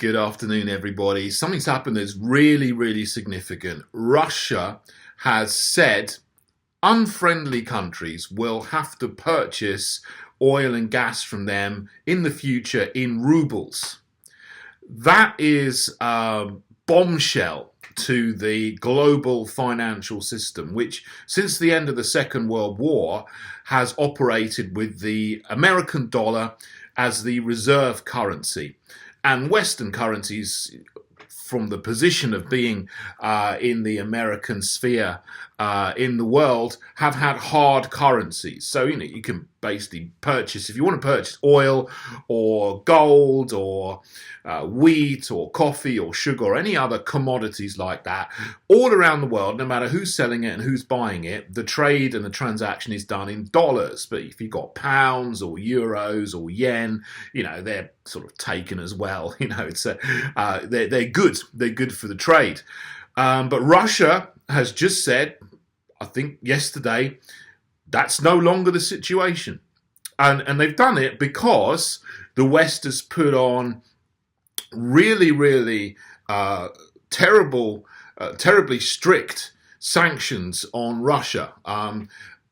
Good afternoon, everybody. Something's happened that's really, really significant. Russia has said unfriendly countries will have to purchase oil and gas from them in the future in roubles. That is a bombshell to the global financial system, which since the end of the Second World War has operated with the American dollar as the reserve currency. And Western currencies, from the position of being in the American sphere in the world, have had hard currencies. So, you can basically purchase, if you want to purchase oil or gold or wheat or coffee or sugar or any other commodities like that, all around the world, no matter who's selling it and who's buying it, the trade and the transaction is done in dollars. But if you've got pounds or euros or yen, they're sort of taken as well. They're good. They're good for the trade. But Russia has just said, I think yesterday, that's no longer the situation. And they've done it because the West has put on really terribly strict sanctions on Russia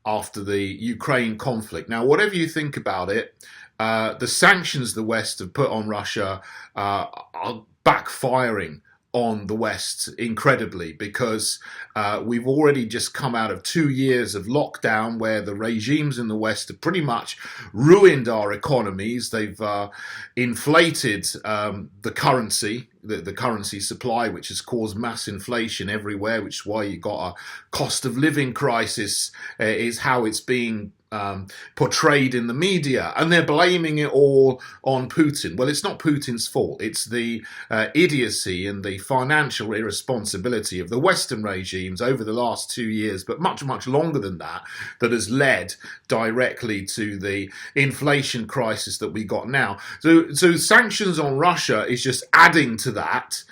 after the Ukraine conflict. Now, whatever you think about it, the sanctions the West have put on Russia are backfiring on the West incredibly, because we've already just come out of 2 years of lockdown where the regimes in the West have pretty much ruined our economies. They've inflated the currency, the currency supply, which has caused mass inflation everywhere, which is why you got a cost of living crisis, is how it's being portrayed in the media, and they're blaming it all on Putin. Well, it's not Putin's fault. It's the idiocy and the financial irresponsibility of the Western regimes over the last 2 years, but much longer than that, that has led directly to the inflation crisis that we got now. So sanctions on Russia is just adding to that.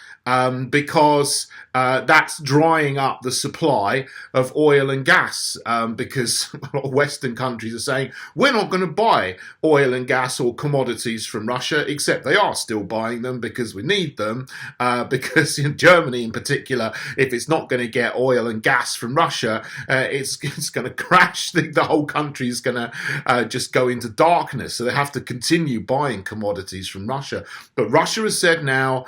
Because that's drying up the supply of oil and gas, because a lot of Western countries are saying, we're not going to buy oil and gas or commodities from Russia, except they are still buying them because we need them, because in Germany in particular, if it's not going to get oil and gas from Russia, it's going to crash. The whole country is going to just go into darkness. So they have to continue buying commodities from Russia. But Russia has said now,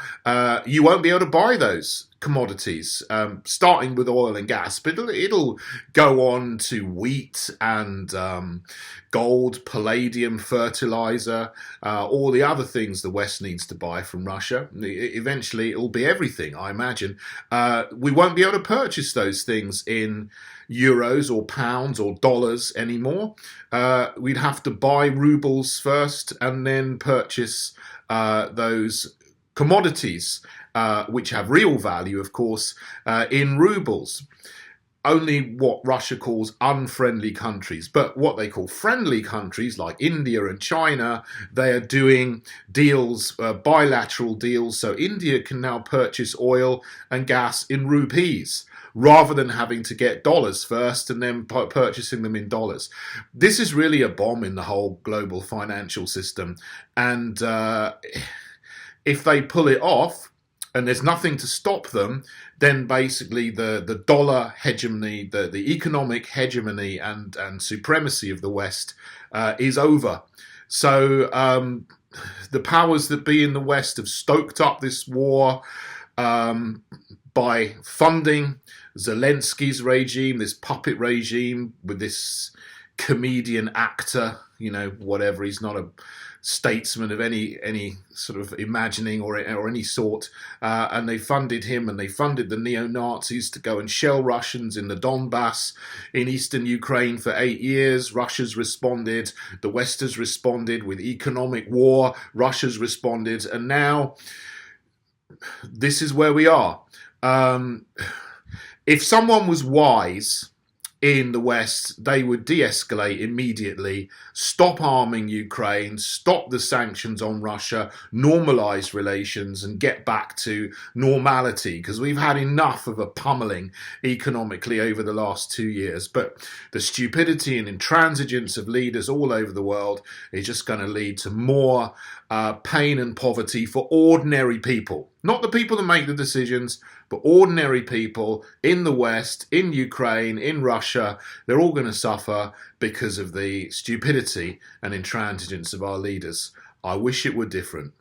you won't be able to buy those commodities, starting with oil and gas, but it'll go on to wheat and gold, palladium, fertilizer, all the other things the West needs to buy from Russia. Eventually, it'll be everything, I imagine. We won't be able to purchase those things in euros or pounds or dollars anymore. We'd have to buy roubles first and then purchase those commodities, which have real value, of course, in roubles. Only what Russia calls unfriendly countries, but what they call friendly countries like India and China, they are doing deals, bilateral deals. So India can now purchase oil and gas in rupees, rather than having to get dollars first and then purchasing them in dollars. This is really a bomb in the whole global financial system. And if they pull it off, and there's nothing to stop them, then basically the dollar hegemony, the economic hegemony and supremacy of the West is over. So the powers that be in the West have stoked up this war by funding Zelensky's regime, this puppet regime with this comedian actor, whatever. He's not a statesman of any sort of imagining or any sort, and they funded him, and they funded the neo-Nazis to go and shell Russians in the Donbass in eastern Ukraine for 8 years. Russia's responded, the West has responded with economic war, Russia's responded, and now this is where we are. If someone was wise in the West, they would de-escalate immediately, stop arming Ukraine, stop the sanctions on Russia, normalize relations and get back to normality, because we've had enough of a pummeling economically over the last 2 years. But the stupidity and intransigence of leaders all over the world is just going to lead to more pain and poverty for ordinary people. Not the people that make the decisions, but ordinary people in the West, in Ukraine, in Russia. They're all going to suffer because of the stupidity and intransigence of our leaders. I wish it were different.